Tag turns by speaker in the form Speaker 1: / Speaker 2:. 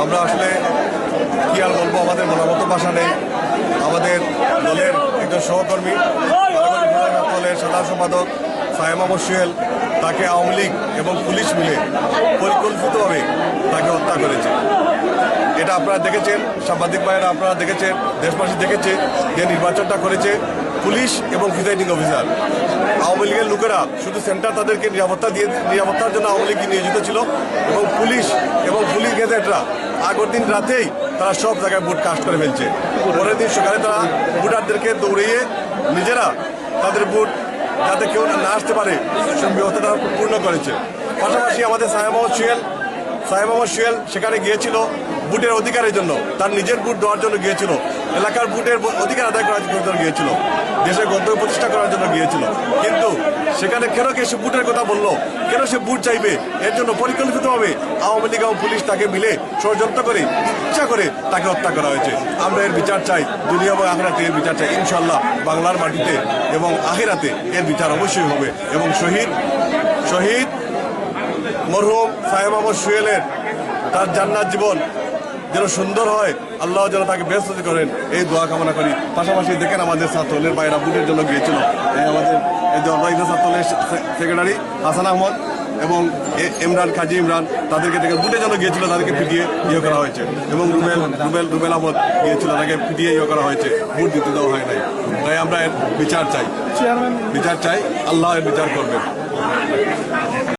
Speaker 1: আমরা আসলে কি আর বলবো, আমাদের বলার মতো ভাষা নেই। আমাদের দলের একজন সহকর্মী দলের সাধারণ সম্পাদক সায়েম মোহাম্মদ সোহেল, তাকে আওয়ামী লীগ এবং পুলিশ মিলে পরিকল্পিতভাবে তাকে হত্যা করেছে। এটা আপনারা দেখেছেন, সাংবাদিক ভাইয়েরা আপনারা দেখেছেন, দেশবাসী দেখেছে যে নির্বাচনটা করেছে পুলিশ এবং প্রিসাইডিং অফিসার। আওয়ামী লীগের লোকেরা শুধু সেন্টার তাদেরকে নিরাপত্তার জন্য আওয়ামী লীগ নিয়োজিত ছিল, এবং পুলিশ এবং পুলিশ গেজেটরা আগের দিন রাতেই তারা সব জায়গায় ভোট কাস্ট করে ফেলছে। পরের দিন সকালে তারা ভোটারদেরকে দৌড়িয়ে নিজেরা তাদের ভোট যাতে কেউ না আসতে পারে সেই ব্যবস্থাটা পূর্ণ করেছে। পাশাপাশি আমাদের সায়েম মোহাম্মদ সোহেল সেখানে গিয়েছিল ভোটের অধিকারের জন্য, তার নিজের ভোট দেওয়ার জন্য গিয়েছিল, এলাকার ভোটের অধিকার আদায় করার জন্য গিয়েছিল, দেশের গন্তব্য প্রতিষ্ঠা করার জন্য গিয়েছিল। কিন্তু সেখানে কেন সে ভোটের কথা বললো, কেন সে ভোট চাইবে, এর জন্য পরিকল্পিতভাবে আওয়ামী লীগ এবং পুলিশ তাকে মিলে ষড়যন্ত্র করে ইচ্ছা করে তাকে হত্যা করা হয়েছে। আমরা এর বিচার চাই, দুনিয়া এবং আখিরাতে এর বিচার চাই। ইনশাল্লাহ বাংলার মাটিতে এবং আখিরাতে এর বিচার অবশ্যই হবে, এবং শহীদ মরহুম সায়েম মোহাম্মদ সোহেলের তার জান্নাত জীবন যেন সুন্দর হয়, আল্লাহ যেন তাকে ব্যস্ত করেন, এই দোয়া কামনা করি। পাশাপাশি দেখেন আমাদের ছাত্রদের বাইরা বুটের জন্য গিয়েছিল, আমাদের ছাত্রদের সেক্রেটারি হাসান আহমদ এবং কাজী ইমরান তাদেরকে দেখে বুটের জন্য গিয়েছিল, তাদেরকে পিটিয়ে করা হয়েছে, এবং রুবেল আহমদ গিয়েছিল, তাকে পিটিয়ে করা হয়েছে, ভোট দিতে দেওয়া হয় নাই। তাই আমরা এর বিচার চাই, আল্লাহ এর বিচার করবেন।